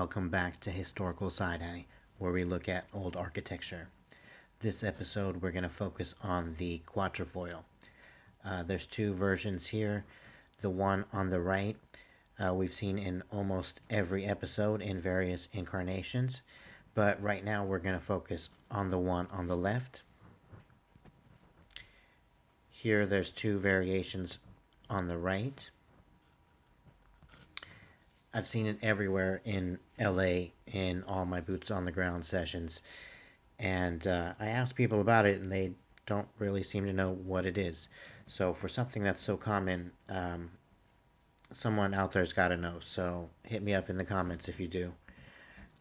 welcome back to Historical Side-Eye, where we look at old architecture. This episode we're going to focus on the Quatrefoil. There's two versions here. The one on the right we've seen in almost every episode in various incarnations, but right now we're going to focus on the one on the left. Here there's two variations on the right. I've seen it everywhere in LA in all my boots on the ground sessions, and I ask people about it and they don't really seem to know what it is. So for something that's so common, someone out there's got to know, so hit me up in the comments if you do.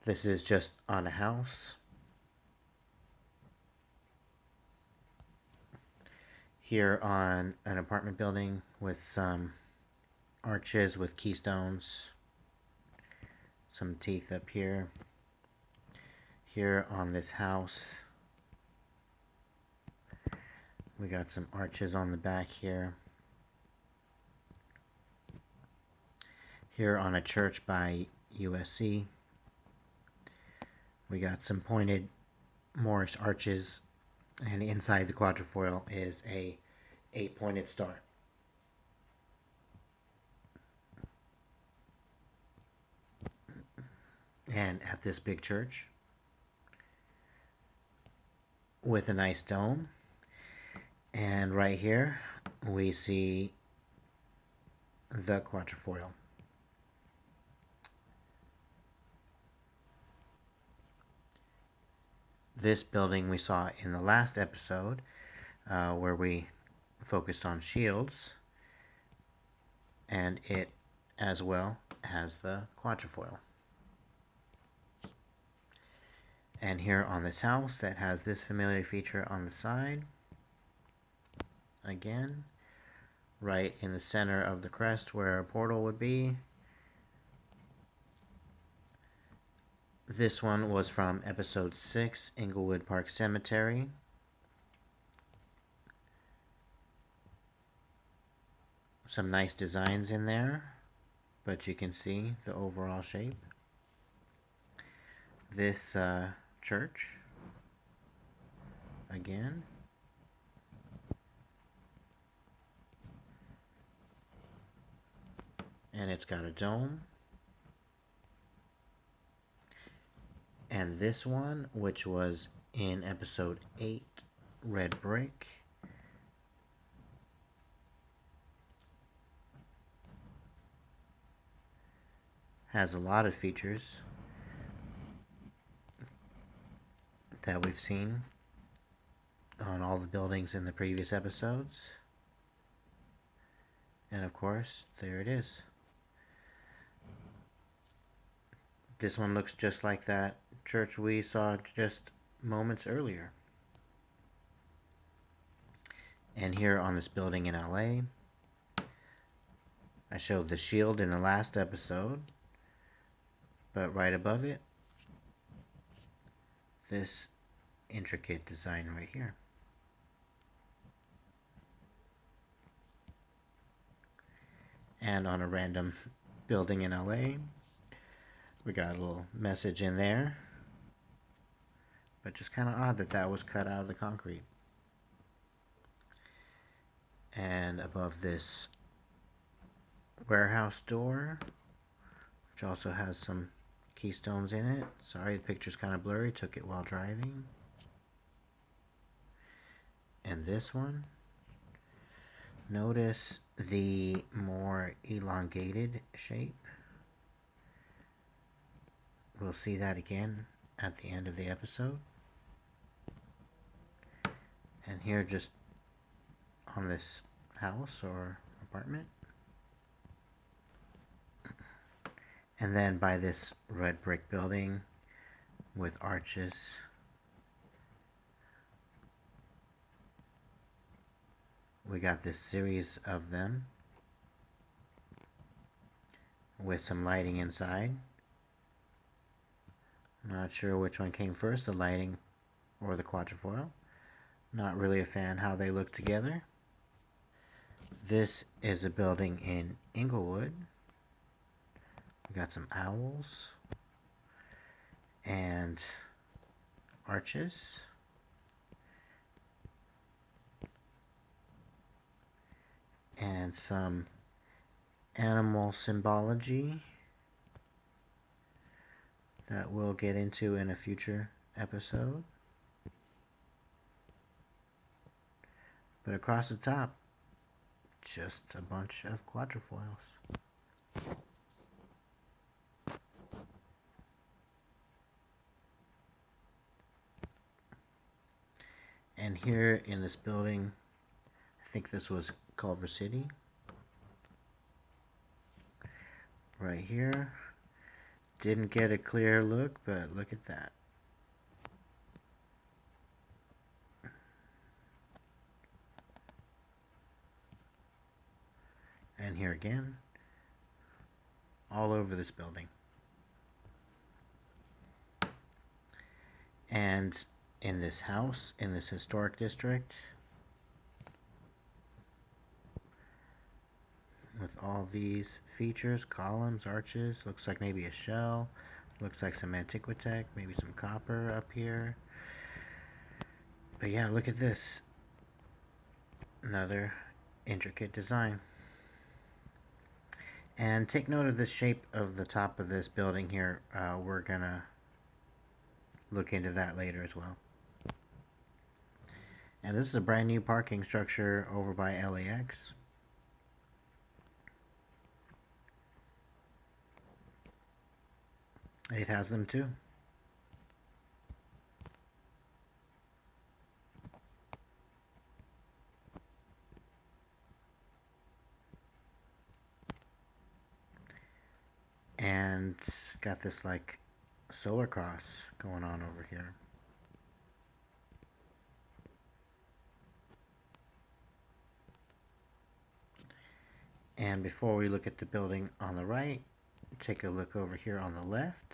This is just on a house. Here on an apartment building with some arches with keystones, some teeth up here. Here on this house, we got some arches on the back here. Here on a church by USC, we got some pointed Moorish arches, and inside the quatrefoil is a 8-pointed star. And at this big church with a nice dome, and right here we see the quatrefoil. This building we saw in the last episode where we focused on shields, and it as well has the quatrefoil. And here on this house that has this familiar feature on the side, again, right in the center of the crest where a portal would be. This one was from episode 6, Inglewood Park Cemetery. Some nice designs in there, but you can see the overall shape. This church, again, and it's got a dome. And this one, which was in episode 8, red brick, has a lot of features that we've seen on all the buildings in the previous episodes. And of course, there it is. This one looks just like that church we saw just moments earlier. And here on this building in LA, I showed the shield in the last episode, but right above it, this intricate design right here. And on a random building in LA, we got a little message in there, but just kind of odd that that was cut out of the concrete. And above this warehouse door, which also has some keystones in it. Sorry, the picture's kind of blurry, took it while driving. And this one, notice the more elongated shape. We'll see that again at the end of the episode. And here, just on this house or apartment. And then by this red brick building with arches. We got this series of them with some lighting inside. Not sure which one came first, the lighting or the quatrefoil. Not really a fan how they look together. This is a building in Inglewood. We got some owls. and arches. And some animal symbology that we'll get into in a future episode. But across the top, just a bunch of quatrefoils. And here in this building, I think this was Culver City. Right here. Didn't get a clear look, but look at that. And here again, all over this building. And in this house, in this historic district, with all these features, columns, arches, looks like maybe a shell, looks like some enigmatic, maybe some copper up here. But yeah, look at this. Another intricate design. And take note of the shape of the top of this building here. We're gonna look into that later as well. And this is a brand new parking structure over by LAX. It has them too. And got this like solar cross going on over here. And before we look at the building on the right, take a look over here on the left.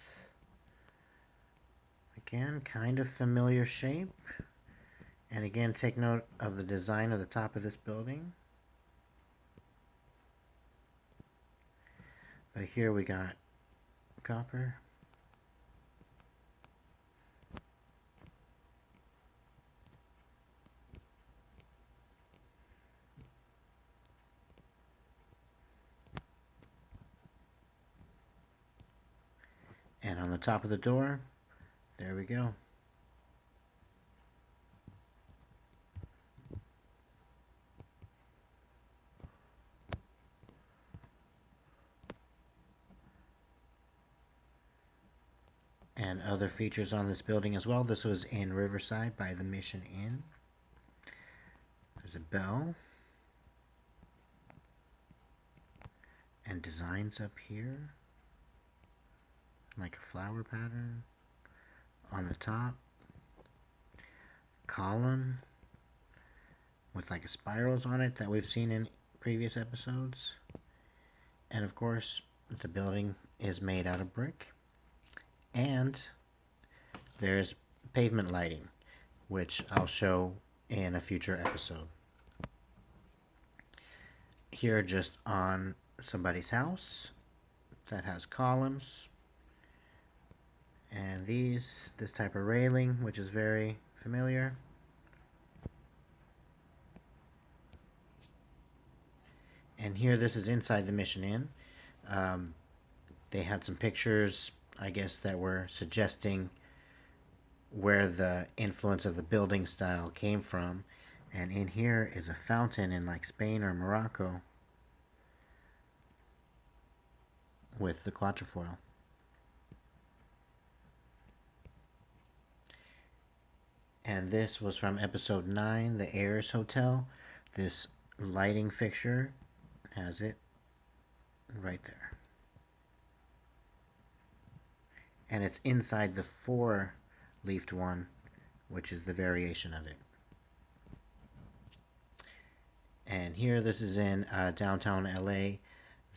Again, kind of familiar shape. And again, take note of the design of the top of this building. But here we got copper. And on the top of the door, there we go. And other features on this building as well. This was in Riverside by the Mission Inn. There's a bell. And designs up here. Like a flower pattern. On the top. Column. With like spirals on it that we've seen in previous episodes. And of course, the building is made out of brick. And there's pavement lighting, which I'll show in a future episode. Here, just on somebody's house that has columns, and this type of railing, which is very familiar. And here, this is inside the Mission Inn. They had some pictures, I guess, that were suggesting where the influence of the building style came from. And in here is a fountain in like Spain or Morocco with the quatrefoil. And this was from episode 9, the Ayers Hotel. This lighting fixture has it right there. And it's inside the 4-leafed one, which is the variation of it. And here, this is in downtown LA,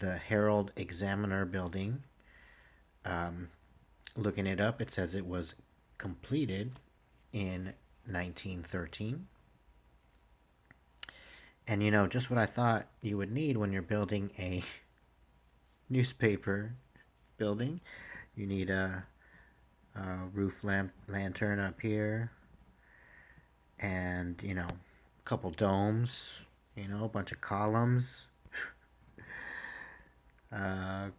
the Herald Examiner building. Looking it up, it says it was completed in 1913. And you know, just what I thought you would need when you're building a newspaper building. You need a roof lantern up here, and a couple domes, a bunch of columns,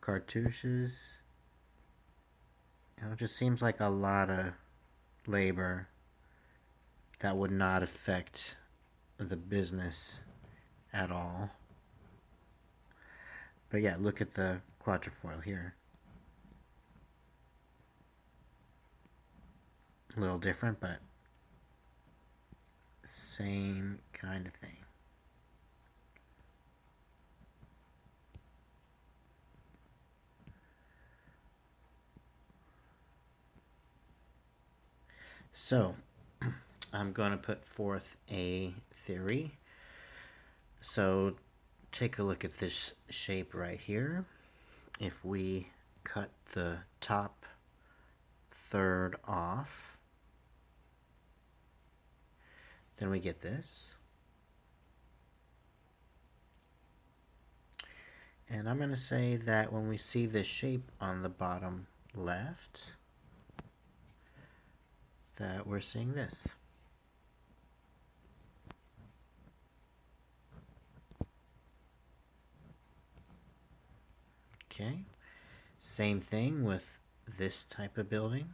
cartouches. It just seems like a lot of labor that would not affect the business at all. But yeah, look at the quatrefoil here. A little different, but same kind of thing. So, I'm going to put forth a theory. So, take a look at this shape right here. If we cut the top third off, then we get this. And I'm going to say that when we see this shape on the bottom left, that we're seeing this. Okay, same thing with this type of building,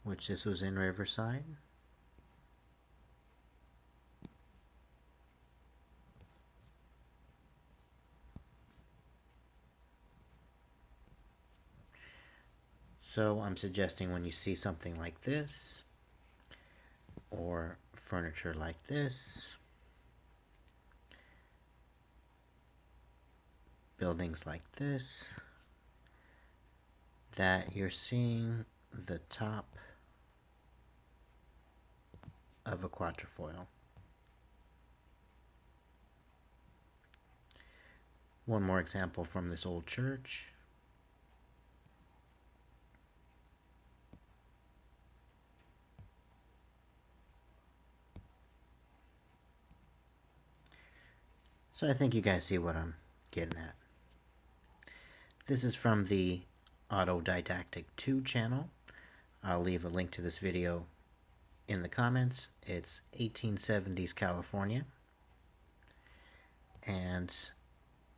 which this was in Riverside. So I'm suggesting when you see something like this, or furniture like this, buildings like this, that you're seeing the top of a quatrefoil. One more example from this old church. So I think you guys see what I'm getting at. This is from the Autodidactic 2 channel. I'll leave a link to this video in the comments. It's 1870s California. And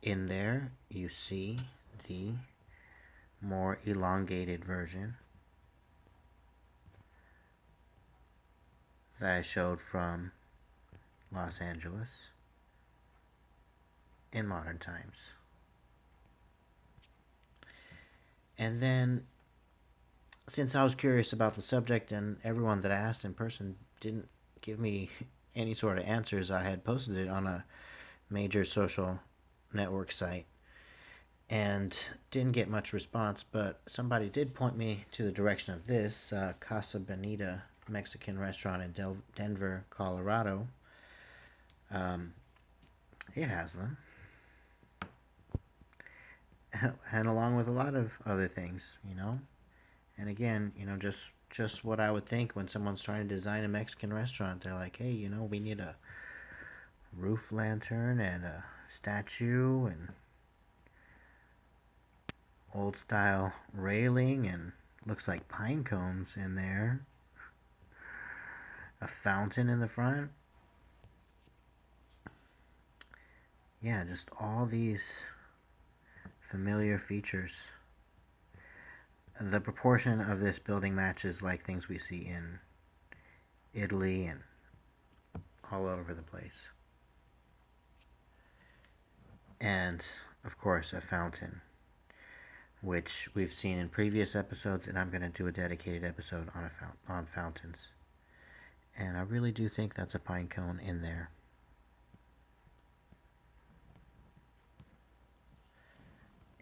in there you see the more elongated version that I showed from Los Angeles in modern times. And then, since I was curious about the subject and everyone that I asked in person didn't give me any sort of answers, I had posted it on a major social network site and didn't get much response, but somebody did point me to the direction of this Casa Bonita Mexican restaurant in Denver, Colorado. It has them. And along with a lot of other things, And again, just what I would think when someone's trying to design a Mexican restaurant. They're like, hey, we need a roof lantern and a statue and old style railing and looks like pine cones in there. A fountain in the front. Yeah, just all these familiar features. The proportion of this building matches like things we see in Italy and all over the place. And, of course, a fountain, which we've seen in previous episodes, and I'm going to do a dedicated episode on fountains. And I really do think that's a pine cone in there.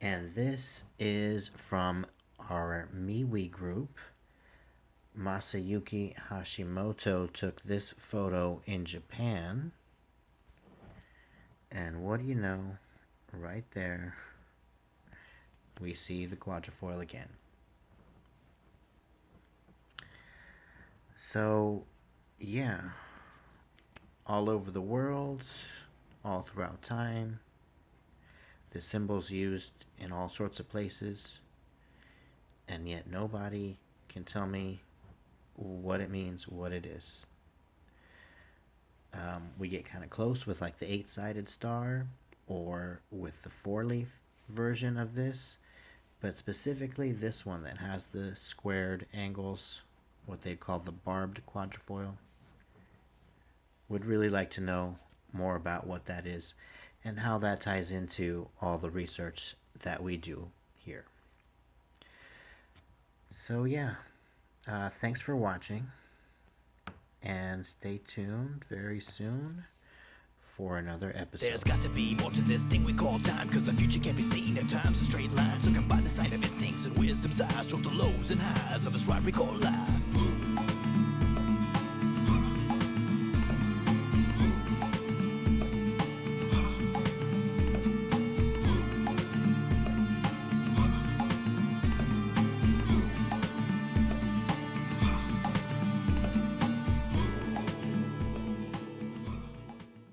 And this is from our MeWe group. Masayuki Hashimoto took this photo in Japan. And what do you know? Right there, we see the quatrefoil again. So, yeah, all over the world, all throughout time, the symbol's used in all sorts of places, and yet nobody can tell me what it means, what it is. We get kind of close with like the 8-sided star or with the 4-leaf version of this, but specifically this one that has the squared angles, what they call the barbed quatrefoil. Would really like to know more about what that is and how that ties into all the research that we do here. So yeah, thanks for watching, and stay tuned very soon for another episode. There's got to be more to this thing we call time, cause the future can be seen in terms of straight lines. So combine the sign of instincts and wisdom's eyes, stroke the lows and highs of this ride we call life.